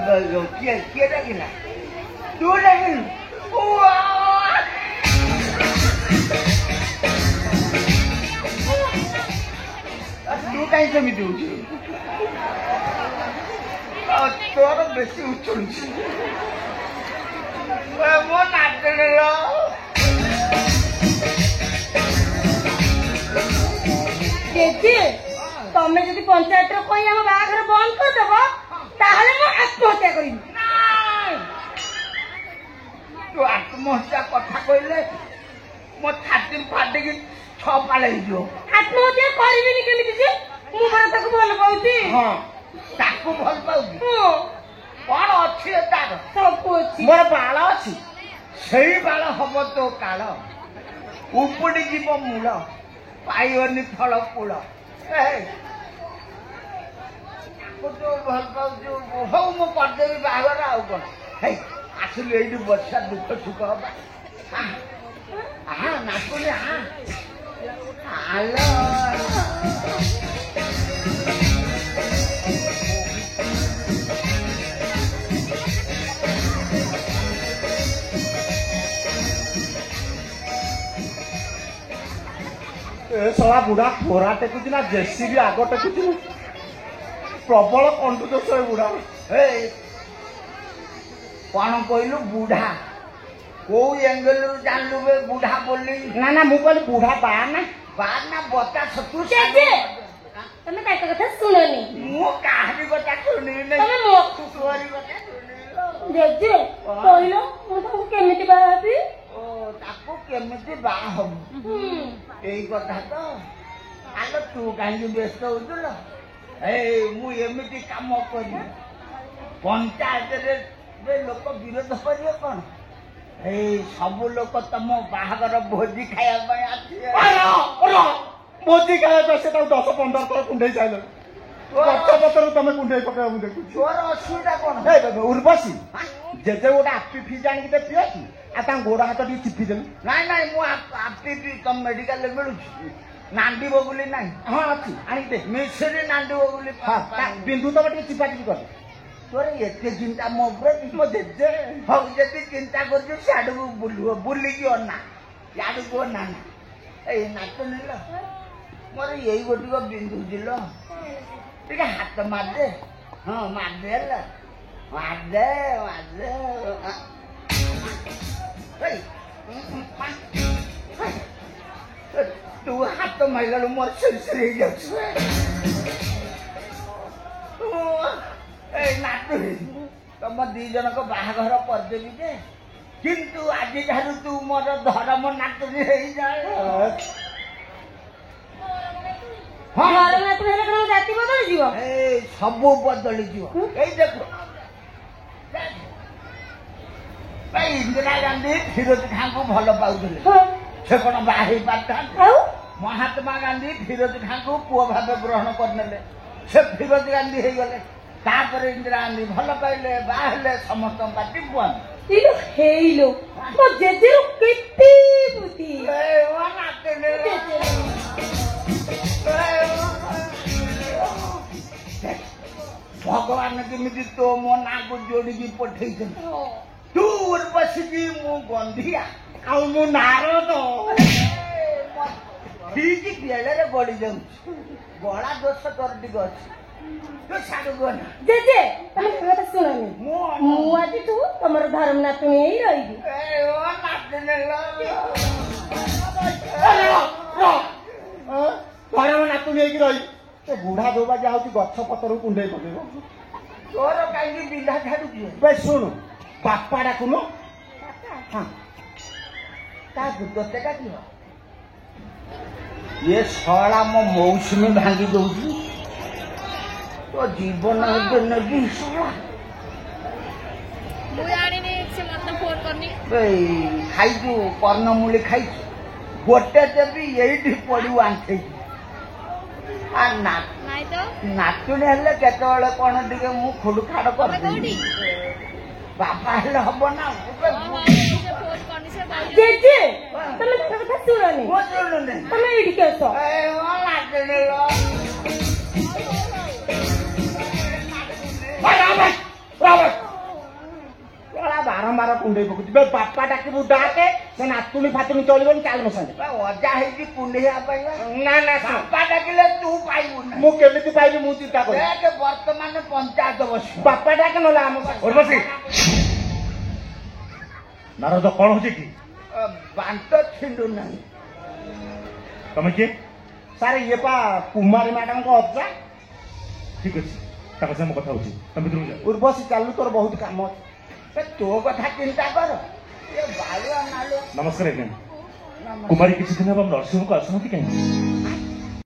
किए डाकिला तू डाकिल तू कहीं सेमती हो तोर बेसी उछुड़ी मो नाचने तमें जदि पंचायत कही आम बाहर बंद करदेव ताहले मैं आत्महत्या करी तू आत्महत्या कथा कहले मो छाती फाटिकी छपाल आत्महत्या करी केमी जे मु भल पाऊँ हाँ ताकू भल पाऊँ कौन अच्छी तार सब अच्छी मोर बाल अच्छी से बाल हम तो काल उपुड़ी जीव मूल पाइबनी फल कूल भल पाऊ हौ मु करदेवी बाहर आउ कौन आसिलु ये बर्षा दुख सुख हाँ नाचुनी हाँ आलो सला बुढ़ा खोरा टेकुची ना जेसीबी आग टेकुची प्रबल कंडुदोष बुढ़ा कौन कहलु बुढ़ा कौ एंगल जानलु बे बुढ़ा बोली ना ना मु कहली बुढ़ा बार ना बता सतु तमें ताका कथा सुननी मु काहरी बता सुनी नहीं तमें मो तोरी बता सुनी जेजे कहलो मु ताको केमिति बाहाबी ओ ताको केमिति बाहम एई कथा तो आलो तू कांगी व्यस्त होजुल मु एमिति काम करी पंचायत रे लोक विरोध करिए कौन सब लोक तुम बाहागर भोजी खाया आसी मोदी खाया से 10-15 थर कुंडे साइल गछ पतर तुम कुंडे पका देखु तोर असुविधा कौन उर्वशी जेजे गोटे आपी फी जानी पिया कि आ गोड़ हाथ टी चिपी देलु नाई नाई मु आपी तुम मेडिकल मिलू नांदी बगुली नाई हाँ अच्छी आनी दे मिश्री नांदी बगुली बिंदु तुम टे चिपा चिपी कर तोर एते चिंता मो मो जेजे हौ जति चिंता कर सियाड़ को बुलिकी अना याड़ को अना ए नाच नेल मोर यही गोटी बिंदु दिल टे हाथ मारदे हाँ मारदे मारदे तू हाथ मारल मोर सिरसिर नाटु तुम दी जन को बाहाघर करदेवी जे किंतु आज ठारू तू मोर धर्म नाटुनी हो जाए जाति बदल जीव सब बदली जीव ए देखो इंदिरा गांधी फिरोज खां को भल पाउले से कौन बाहर पाता महात्मा गांधी फिरोज खां को पुओ भाव ग्रहण करने से फिरोज गांधी हो गले तापर इंदिरा गांधी भल पाइले बाहले समस्त पार्टी बंद हेलो मो जेजे केते बुद्धि ओ नाते भगवान केमिति तो मो ना को जोड़ी पठे तू उर्वशी मु गंधिया आ मु नारद ठीक बेले गड़ी जाऊ गला दोष तोर टिक अच्छी तो साडू गो ना जेजे तमे कथा सुननी मु आज तू तमर धर्म नातुनी ही रही ए ओ नातने धर्म नातुनी ही रही तो बुढ़ा दोबा जा गछ पतर कुंडे पकेब तोर कहीं बिंधा झाड़ू बे शुणु बापा डाकुन हाँ दोते डाक ये शला मो मौसुमी भांगी दौची तो जीवन नेबी खाई कर्णमूली खाई गोटे देवी यही पड़ू आंठे नातुणी हेले केतबेले कौन टिके मु खुड़खाड़ कर बापा हेले हब ना जेजे तमे कथा सुननी मो सुनुने तमे इडी केस ए ओ नातुणी लो रावण କୁଣ୍ଡେଇ ପକଉଛି ବାପା ଡାକିବୁ ଡାକେ ସେ ନାତୁଣୀ ଫାତୁଣୀ ଚଳିବନି ଚାଲ ମୋ ସାଙ୍ଗେ ଅଜା ହେଇଛି କୁଣ୍ଡେଇବା ପାଇଁ ନା ନା ଶୁଣ, ବାପା ଡାକିଲେ ତୁ ପାଇବୁ ନା ମୁଁ କେମିତି ପାଇବି ମୁଁ ଚିନ୍ତା କରେ ଦେଖ ବର୍ତ୍ତମାନ ପଞ୍ଚାୟତ ବସିବ ବାପା ଡାକେ ନହେଲେ ଆମ ଉର୍ବଶୀ ନାରଦ କଣ ହଉଛି କି ବାଣ୍ଟ ଛିଣ୍ଡୁ ନାହିଁ ତମେ କିଏ ସାର୍ ଇଏ ପା କୁମାରୀ ମ୍ୟାଡାମଙ୍କ ଅଜା ଠିକ ଅଛି ତାଙ୍କ ସାଙ୍ଗେ ମୁଁ କଥା ହଉଛି ତମେ ଭିତରକୁ ଯାଅ ଉର୍ବଶୀ ଚାଲୁ ତୋର ବହୁତ କାମ ଅଛି ତୋ କଥା ଚିନ୍ତା କର ଏ ବାଳୁଆ ନାଳୁଆ ନମସ୍କାର ଆଜ୍ଞା କୁମାରୀ କିଛି ଦିନ ହେବ ନରସିଂହକୁ ଆସୁନାହାନ୍ତି କାହିଁକି